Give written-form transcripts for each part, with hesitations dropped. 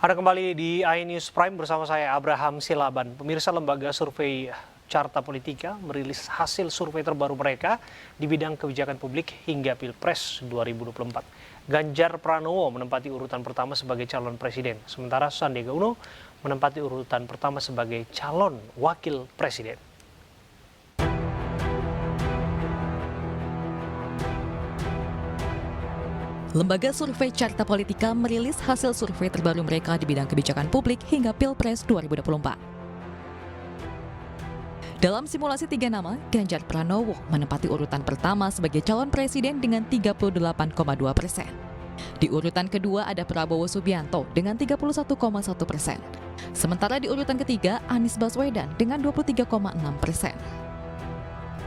Ada kembali di iNews Prime bersama saya Abraham Silaban. Pemirsa, lembaga survei Carta Politika merilis hasil survei terbaru mereka di bidang kebijakan publik hingga Pilpres 2024. Ganjar Pranowo menempati urutan pertama sebagai calon presiden, sementara Sandiaga Uno menempati urutan pertama sebagai calon wakil presiden. Lembaga survei Carta Politika merilis hasil survei terbaru mereka di bidang kebijakan publik hingga Pilpres 2024. Dalam simulasi 3 nama, Ganjar Pranowo menempati urutan pertama sebagai calon presiden dengan 38,2%. Di urutan kedua ada Prabowo Subianto dengan 31,1%. Sementara di urutan ketiga, Anies Baswedan dengan 23,6%.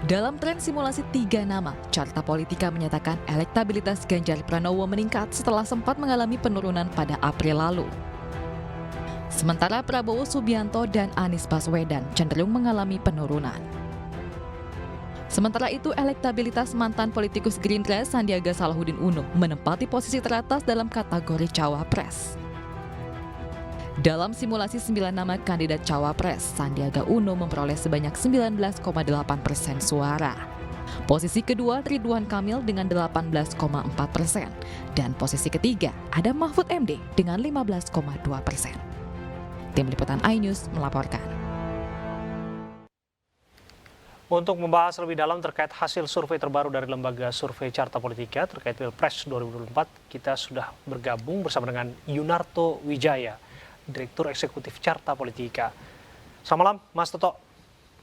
Dalam tren simulasi 3 nama, Carta Politika menyatakan elektabilitas Ganjar Pranowo meningkat setelah sempat mengalami penurunan pada April lalu. Sementara Prabowo Subianto dan Anies Baswedan cenderung mengalami penurunan. Sementara itu, elektabilitas mantan politikus Gerindra Sandiaga Salahuddin Uno menempati posisi teratas dalam kategori Cawapres. Dalam simulasi 9 nama kandidat Cawapres, Sandiaga Uno memperoleh sebanyak 19,8% suara. Posisi kedua Ridwan Kamil dengan 18,4%. Dan posisi ketiga ada Mahfud MD dengan 15,2%. Tim Liputan iNews melaporkan. Untuk membahas lebih dalam terkait hasil survei terbaru dari lembaga survei Carta Politika terkait Pilpres 2024, kita sudah bergabung bersama dengan Yunarto Wijaya, Direktur Eksekutif Carta Politika. Selamat malam, Mas Toto.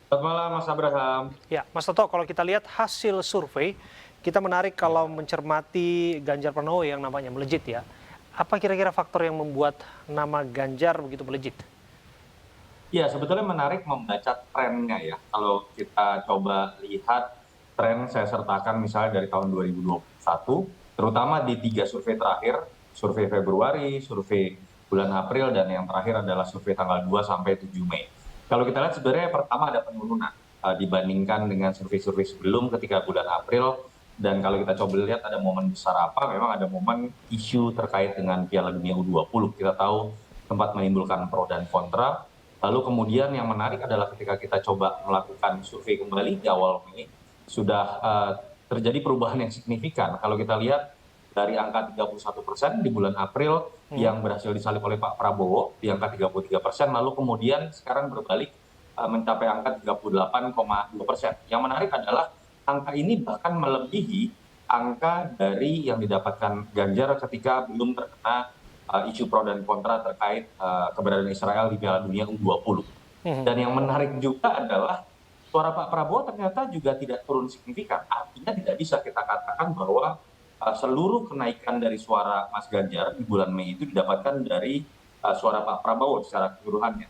Selamat malam, Mas Abraham. Ya, Mas Toto, kalau kita lihat hasil survei, kita menarik kalau mencermati Ganjar Pranowo yang namanya melejit ya. Apa kira-kira faktor yang membuat nama Ganjar begitu melejit? Ya, sebetulnya menarik membaca trennya ya. Kalau kita coba lihat tren saya sertakan misalnya dari tahun 2021, terutama di 3 survei terakhir, survei Februari, survei bulan April, dan yang terakhir adalah survei tanggal 2 sampai 7 Mei. Kalau kita lihat sebenarnya pertama ada penurunan dibandingkan dengan survei-survei sebelum ketika bulan April. Dan kalau kita coba lihat ada momen besar apa, memang ada momen isu terkait dengan Piala Dunia U20. Kita tahu sempat menimbulkan pro dan kontra. Lalu kemudian yang menarik adalah ketika kita coba melakukan survei kembali di awal Mei, sudah terjadi perubahan yang signifikan. Kalau kita lihat dari angka 31% di bulan April yang berhasil disalip oleh Pak Prabowo di angka 33%, lalu kemudian sekarang berbalik mencapai angka 38,2%. Yang menarik adalah angka ini bahkan melebihi angka dari yang didapatkan Ganjar ketika belum terkena isu pro dan kontra terkait keberadaan Israel di Piala Dunia U20. Dan yang menarik juga adalah suara Pak Prabowo ternyata juga tidak turun signifikan. Artinya tidak bisa kita katakan bahwa seluruh kenaikan dari suara Mas Ganjar di bulan Mei itu didapatkan dari suara Pak Prabowo secara keseluruhannya.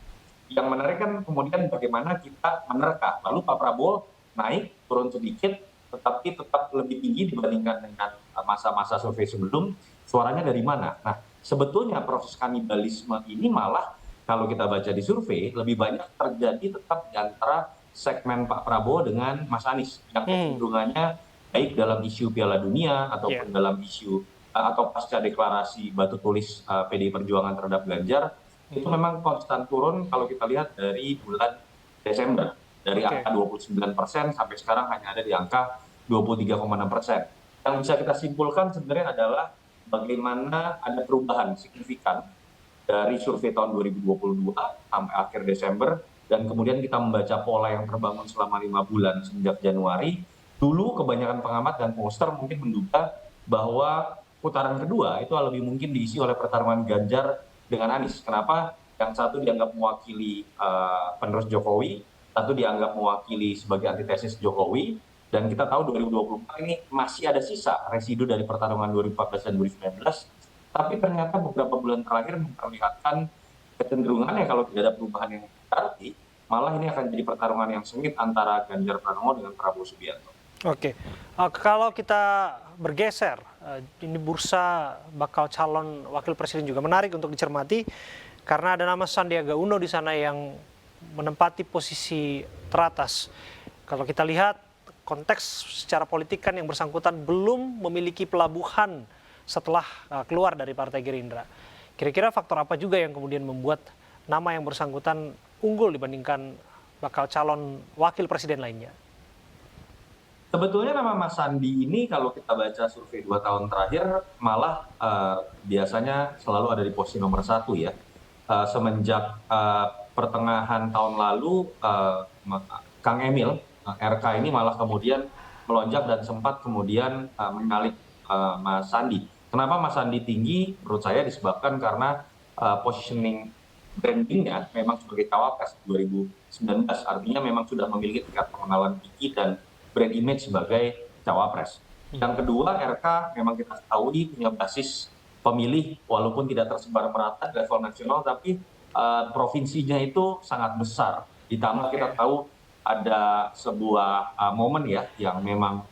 Yang menarik kan kemudian bagaimana kita menerka. Lalu Pak Prabowo naik, turun sedikit, tetapi tetap lebih tinggi dibandingkan dengan masa-masa survei sebelum. Suaranya dari mana? Nah, sebetulnya proses kanibalisme ini malah kalau kita baca di survei lebih banyak terjadi tetap di antara segmen Pak Prabowo dengan Mas Anies yang kecenderungannya baik dalam isu Piala Dunia ataupun dalam isu atau pasca deklarasi batu tulis PDI Perjuangan terhadap Ganjar, itu memang konstan turun kalau kita lihat dari bulan Desember. Dari angka 29% sampai sekarang hanya ada di angka 23,6%. Yang bisa kita simpulkan sebenarnya adalah bagaimana ada perubahan signifikan dari survei tahun 2022 sampai akhir Desember, dan kemudian kita membaca pola yang terbangun selama 5 bulan sejak Januari. Dulu kebanyakan pengamat dan pollster mungkin menduga bahwa putaran kedua itu lebih mungkin diisi oleh pertarungan Ganjar dengan Anies. Kenapa? Yang satu dianggap mewakili penerus Jokowi, satu dianggap mewakili sebagai antitesis Jokowi, dan kita tahu 2024 ini masih ada sisa residu dari pertarungan 2014 dan 2019, tapi ternyata beberapa bulan terakhir memperlihatkan kecenderungannya kalau tidak ada perubahan yang berarti, malah ini akan jadi pertarungan yang sengit antara Ganjar Pranowo dengan Prabowo Subianto. Oke, kalau kita bergeser, ini bursa bakal calon wakil presiden juga menarik untuk dicermati, karena ada nama Sandiaga Uno di sana yang menempati posisi teratas. Kalau kita lihat konteks secara politik kan yang bersangkutan belum memiliki pelabuhan setelah keluar dari Partai Gerindra. Kira-kira faktor apa juga yang kemudian membuat nama yang bersangkutan unggul dibandingkan bakal calon wakil presiden lainnya? Sebetulnya nama Mas Sandi ini kalau kita baca survei 2 tahun terakhir malah biasanya selalu ada di posisi nomor 1 ya. Semenjak pertengahan tahun lalu Kang Emil RK ini malah kemudian melonjak dan sempat kemudian menyalip Mas Sandi. Kenapa Mas Sandi tinggi? Menurut saya disebabkan karena positioning brandingnya memang sebagai cawapres 2019, artinya memang sudah memiliki tingkat pengenalan tinggi dan brand image sebagai cawapres. Yang kedua, RK memang kita ketahui punya basis pemilih walaupun tidak tersebar merata di level nasional, tapi provinsinya itu sangat besar. Ditambah kita tahu ada sebuah momen ya yang memang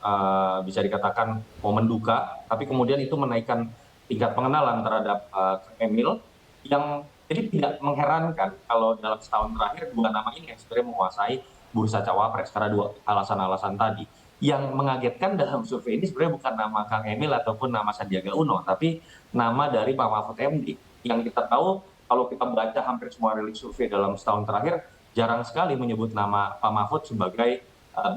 bisa dikatakan momen duka, tapi kemudian itu menaikkan tingkat pengenalan terhadap Kang Emil yang jadi tidak mengherankan kalau dalam setahun terakhir 2 nama ini yang sebenarnya menguasai bursa cawapres karena 2 alasan-alasan tadi. Yang mengagetkan dalam survei ini sebenarnya bukan nama Kang Emil ataupun nama Sandiaga Uno, tapi nama dari Pak Mahfud MD. Yang kita tahu kalau kita baca hampir semua rilis survei dalam setahun terakhir, jarang sekali menyebut nama Pak Mahfud sebagai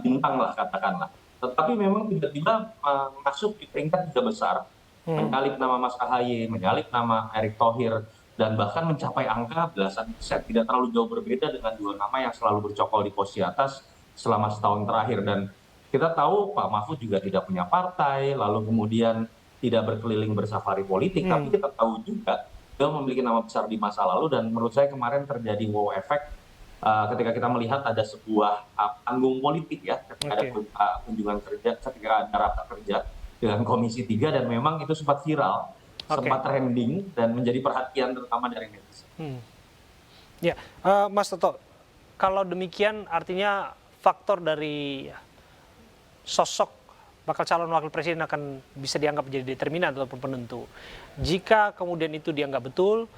bintang lah katakanlah. Tetapi memang tiba-tiba masuk di peringkat 3 besar, menyalip nama Mas AHY, menyalip nama Erick Thohir, dan bahkan mencapai angka belasan persen, tidak terlalu jauh berbeda dengan 2 nama yang selalu bercokol di posisi atas selama setahun terakhir. Dan kita tahu Pak Mahfud juga tidak punya partai, lalu kemudian tidak berkeliling bersafari politik, tapi kita tahu juga dia memiliki nama besar di masa lalu. Dan menurut saya kemarin terjadi wow effect ketika kita melihat ada sebuah panggung politik ya, ketika ada kunjungan kerja, ketika ada rapat kerja dengan Komisi 3, dan memang itu sempat viral, sempat trending dan menjadi perhatian terutama dari netizen. Ya, Mas Toto, kalau demikian artinya faktor dari sosok bakal calon wakil presiden akan bisa dianggap menjadi determinan ataupun penentu. Jika kemudian itu dianggap betul,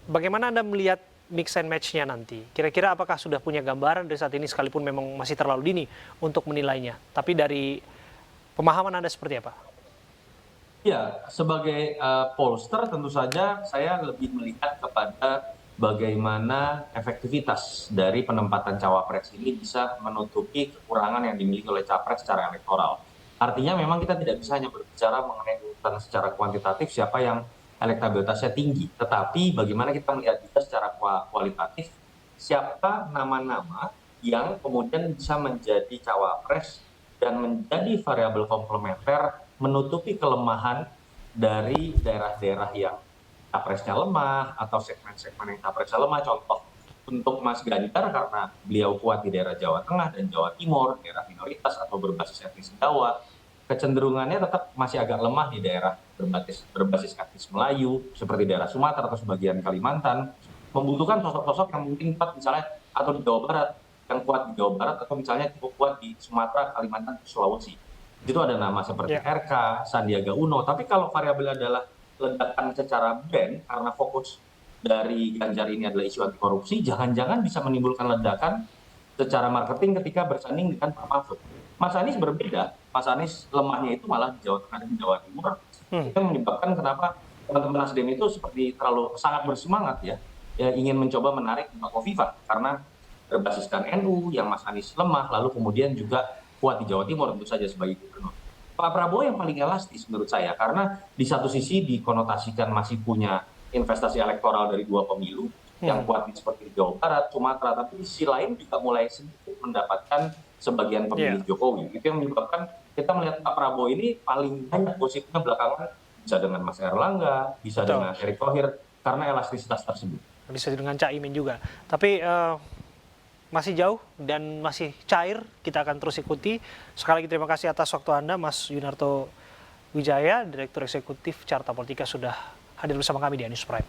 bagaimana Anda melihat mix and match-nya nanti? Kira-kira apakah sudah punya gambaran dari saat ini sekalipun memang masih terlalu dini untuk menilainya? Tapi dari pemahaman Anda seperti apa? Ya, sebagai pollster tentu saja saya lebih melihat kepada bagaimana efektivitas dari penempatan cawapres ini bisa menutupi kekurangan yang dimiliki oleh capres secara elektoral. Artinya memang kita tidak bisa hanya berbicara mengenai urutan secara kuantitatif siapa yang elektabilitasnya tinggi, tetapi bagaimana kita melihat juga secara kualitatif siapa nama-nama yang kemudian bisa menjadi cawapres dan menjadi variabel komplementer menutupi kelemahan dari daerah-daerah yang capresnya lemah atau segmen-segmen yang capresnya lemah. Contoh untuk Mas Ganjar karena beliau kuat di daerah Jawa Tengah dan Jawa Timur, daerah minoritas atau berbasis etnis Jawa, kecenderungannya tetap masih agak lemah di daerah berbasis etnis Melayu seperti daerah Sumatera atau sebagian Kalimantan, membutuhkan sosok-sosok yang mungkin kuat misalnya atau di Jawa Barat, yang kuat di Jawa Barat atau misalnya cukup kuat di Sumatera, Kalimantan, Sulawesi. Itu ada nama seperti RK, Sandiaga Uno. Tapi kalau variabel adalah ledakan secara brand, karena fokus dari Ganjar ini adalah isu anti korupsi, jangan-jangan bisa menimbulkan ledakan secara marketing ketika bersanding dengan Pak Mahfud. Mas Anies berbeda. Mas Anies lemahnya itu malah di Jawa Tengah dan di Jawa Timur. Itu menyebabkan kenapa teman-teman Nasdem itu seperti terlalu sangat bersemangat ya ingin mencoba menarik Mbak Khofifah karena berbasiskan NU yang Mas Anies lemah, lalu kemudian juga kuat di Jawa Timur tentu saja sebagai gubernur. Pak Prabowo yang paling elastis menurut saya karena di satu sisi dikonotasikan masih punya investasi elektoral dari 2 pemilu yang kuat seperti di Jawa Barat, Sumatera, tapi di sisi lain juga mulai sedikit mendapatkan sebagian pemilih Jokowi. Itu yang menyebabkan kita melihat Pak Prabowo ini paling banyak gosipnya belakangan bisa dengan Mas Erlangga, bisa dengan Erick Thohir karena elastisitas tersebut. Bisa dengan Cak Imin juga. Tapi masih jauh dan masih cair, kita akan terus ikuti. Sekali lagi terima kasih atas waktu Anda, Mas Yunarto Wijaya, Direktur Eksekutif Carta Politika sudah hadir bersama kami di News Prime.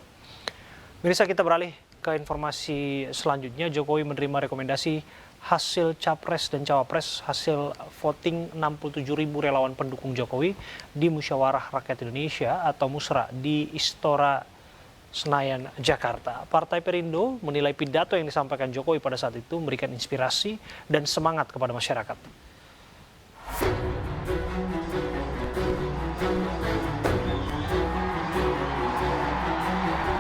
Mirsa, kita beralih ke informasi selanjutnya. Jokowi menerima rekomendasi hasil Capres dan Cawapres, hasil voting 67.000 relawan pendukung Jokowi di Musyawarah Rakyat Indonesia atau Musra di Istora Senayan, Jakarta. Partai Perindo menilai pidato yang disampaikan Jokowi pada saat itu memberikan inspirasi dan semangat kepada masyarakat.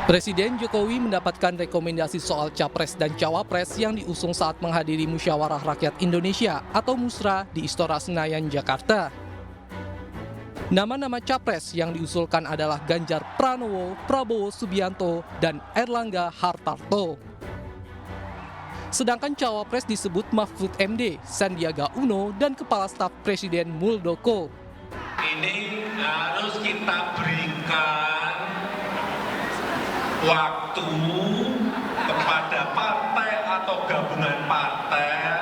Presiden Jokowi mendapatkan rekomendasi soal Capres dan Cawapres yang diusung saat menghadiri Musyawarah Rakyat Indonesia atau Musra di Istora Senayan, Jakarta. Nama-nama Capres yang diusulkan adalah Ganjar Pranowo, Prabowo Subianto, dan Erlangga Hartarto. Sedangkan Cawapres disebut Mahfud MD, Sandiaga Uno, dan Kepala Staf Presiden Muldoko. Ini harus kita berikan waktu kepada partai atau gabungan partai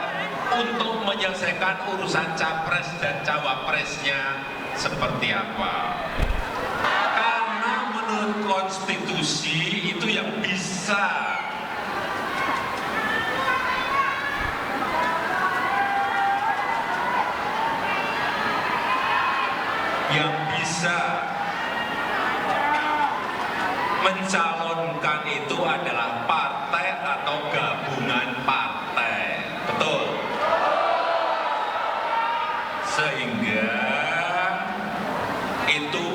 untuk menyelesaikan urusan capres dan cawapresnya seperti apa. Karena menurut konstitusi itu yang bisa mencalonkan itu adalah partai atau gabungan partai. Betul? Sehingga itu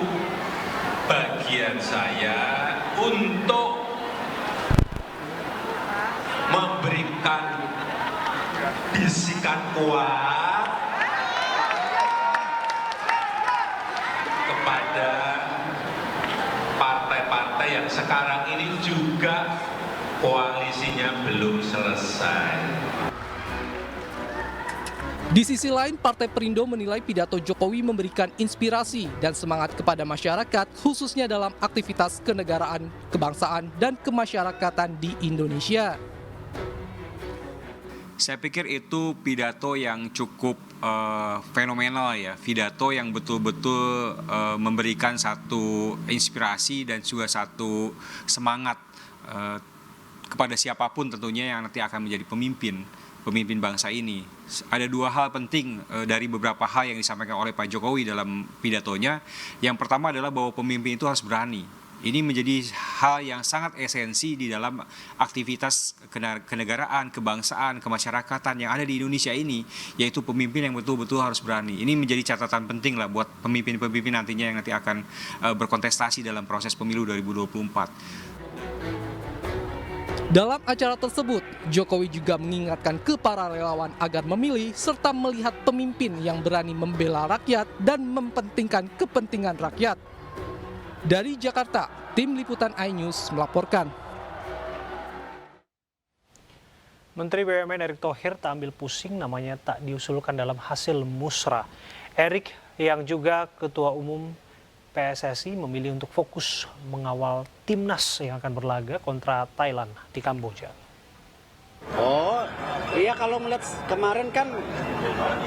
bagian saya untuk memberikan bisikan kuat kepada partai-partai yang sekarang ini juga koalisinya belum selesai. Di sisi lain, Partai Perindo menilai pidato Jokowi memberikan inspirasi dan semangat kepada masyarakat, khususnya dalam aktivitas kenegaraan, kebangsaan, dan kemasyarakatan di Indonesia. Saya pikir itu pidato yang cukup fenomenal ya, pidato yang betul-betul memberikan satu inspirasi dan juga satu semangat kepada siapapun tentunya yang nanti akan menjadi pemimpin bangsa ini. Ada dua hal penting dari beberapa hal yang disampaikan oleh Pak Jokowi dalam pidatonya. Yang pertama adalah bahwa pemimpin itu harus berani. Ini menjadi hal yang sangat esensi di dalam aktivitas kenegaraan, kebangsaan, kemasyarakatan yang ada di Indonesia ini, yaitu pemimpin yang betul-betul harus berani. Ini menjadi catatan penting lah buat pemimpin-pemimpin nantinya yang nanti akan berkontestasi dalam proses pemilu 2024. Dalam acara tersebut, Jokowi juga mengingatkan ke para relawan agar memilih serta melihat pemimpin yang berani membela rakyat dan mempentingkan kepentingan rakyat. Dari Jakarta, tim liputan iNews melaporkan. Menteri BUMN Erick Thohir tak ambil pusing namanya tak diusulkan dalam hasil musra. Erick yang juga Ketua Umum PSSI memilih untuk fokus mengawal timnas yang akan berlaga kontra Thailand di Kamboja. Oh iya, kalau melihat kemarin kan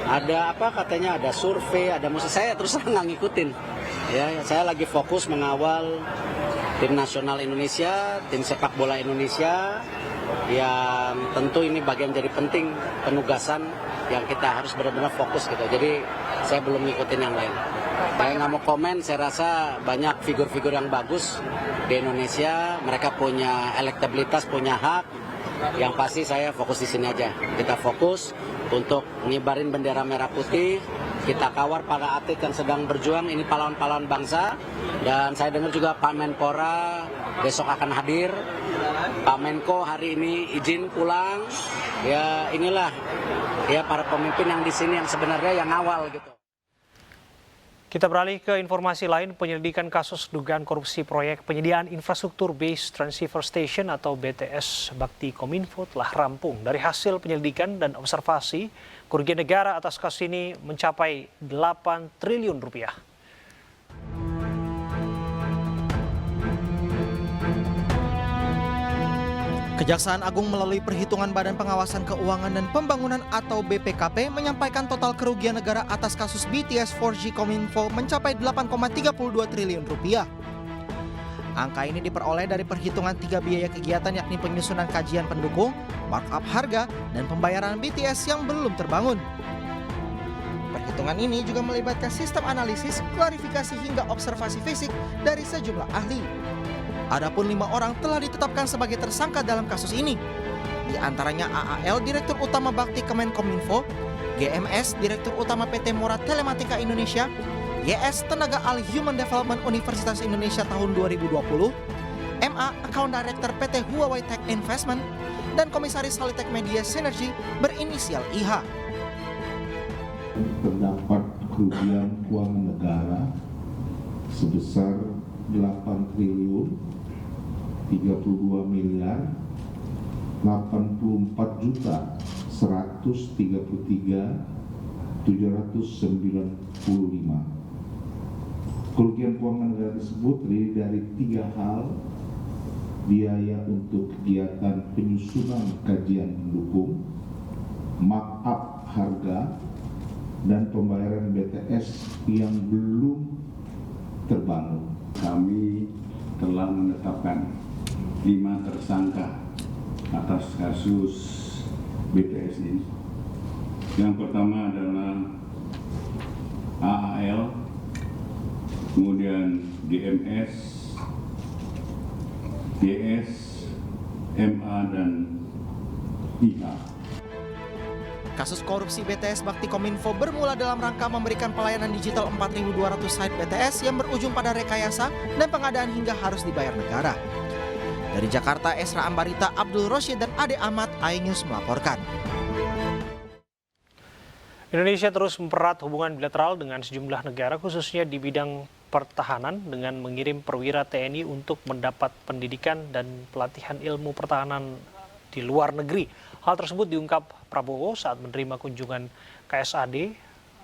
ada apa katanya ada survei, ada musik, saya terus terang nggak ngikutin. Ya, saya lagi fokus mengawal tim nasional Indonesia, tim sepak bola Indonesia yang tentu ini bagian jadi penting penugasan yang kita harus benar-benar fokus gitu. Jadi saya belum ngikutin yang lain. Saya nggak mau komen, saya rasa banyak figur-figur yang bagus di Indonesia, mereka punya elektabilitas, punya hak. Yang pasti saya fokus di sini aja. Kita fokus untuk ngibarin bendera merah putih, kita kawal para atlet yang sedang berjuang, ini pahlawan-pahlawan bangsa. Dan saya dengar juga Pak Menpora besok akan hadir. Pak Menko hari ini izin pulang. Ya inilah ya para pemimpin yang di sini yang sebenarnya yang awal gitu. Kita beralih ke informasi lain, penyelidikan kasus dugaan korupsi proyek penyediaan infrastruktur Base Transceiver Station atau BTS Bakti Kominfo telah rampung. Dari hasil penyelidikan dan observasi, kerugian negara atas kasus ini mencapai 8 triliun rupiah. Kejaksaan Agung melalui perhitungan Badan Pengawasan Keuangan dan Pembangunan atau BPKP menyampaikan total kerugian negara atas kasus BTS 4G Kominfo mencapai 8,32 triliun rupiah. Angka ini diperoleh dari perhitungan 3 biaya kegiatan yakni penyusunan kajian pendukung, markup harga, dan pembayaran BTS yang belum terbangun. Perhitungan ini juga melibatkan sistem analisis, klarifikasi hingga observasi fisik dari sejumlah ahli. Adapun 5 orang telah ditetapkan sebagai tersangka dalam kasus ini. Di antaranya AAL, Direktur Utama Bakti Kemenkominfo, GMS, Direktur Utama PT Mora Telematika Indonesia, YS, Tenaga Ahli Human Development Universitas Indonesia tahun 2020, MA, Account Director PT Huawei Tech Investment, dan Komisaris Holitek Media Synergy berinisial IH. Terdapat kerugian keuangan negara sebesar 8 triliun 32 miliar 84 juta 133 795. Kerugian keuangan negara tersebut terdiri dari 3 hal: biaya untuk kegiatan penyusunan kajian pendukung, markup harga, dan pembayaran BTS yang belum terbangun. Kami telah menetapkan 5 tersangka atas kasus BTS ini. Yang pertama adalah AAL, kemudian DMS, DS, MA, dan IH. Kasus korupsi BTS Bakti Kominfo bermula dalam rangka memberikan pelayanan digital 4.200 site BTS yang berujung pada rekayasa dan pengadaan hingga harus dibayar negara. Dari Jakarta, Esra Ambarita, Abdul Rosyid, dan Ade Ahmad, iNews melaporkan. Indonesia terus mempererat hubungan bilateral dengan sejumlah negara, khususnya di bidang pertahanan, dengan mengirim perwira TNI untuk mendapat pendidikan dan pelatihan ilmu pertahanan di luar negeri. Hal tersebut diungkap Prabowo saat menerima kunjungan KSAD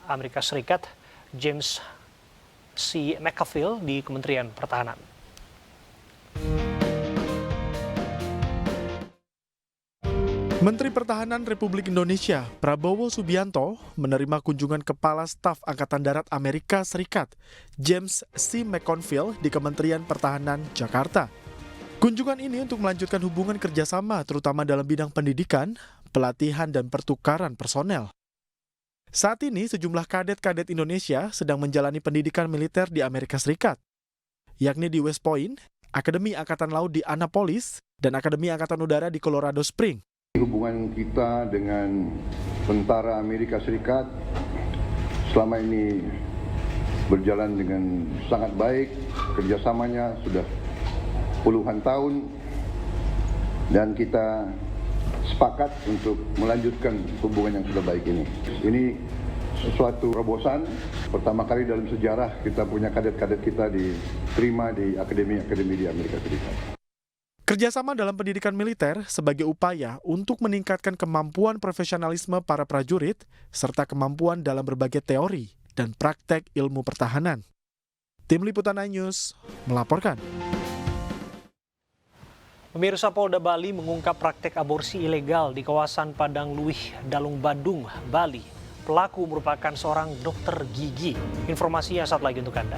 Amerika Serikat James C. McAfee di Kementerian Pertahanan. Menteri Pertahanan Republik Indonesia Prabowo Subianto menerima kunjungan Kepala Staf Angkatan Darat Amerika Serikat James C. McAfee di Kementerian Pertahanan Jakarta. Kunjungan ini untuk melanjutkan hubungan kerjasama terutama dalam bidang pendidikan, pelatihan, dan pertukaran personel. Saat ini sejumlah kadet-kadet Indonesia sedang menjalani pendidikan militer di Amerika Serikat, yakni di West Point, Akademi Angkatan Laut di Annapolis, dan Akademi Angkatan Udara di Colorado Springs. Hubungan kita dengan tentara Amerika Serikat selama ini berjalan dengan sangat baik, kerjasamanya sudah puluhan tahun, dan kita sepakat untuk melanjutkan hubungan yang sudah baik ini. Ini sesuatu terobosan, pertama kali dalam sejarah kita punya kadet-kadet kita diterima di akademi-akademi di Amerika Serikat. Kerjasama dalam pendidikan militer sebagai upaya untuk meningkatkan kemampuan profesionalisme para prajurit serta kemampuan dalam berbagai teori dan praktek ilmu pertahanan. Tim Liputan iNews melaporkan. Pemirsa, Polda Bali mengungkap praktek aborsi ilegal di kawasan Padang Luih, Dalung Bandung, Bali. Pelaku merupakan seorang dokter gigi. Informasinya saat lagi untuk Anda.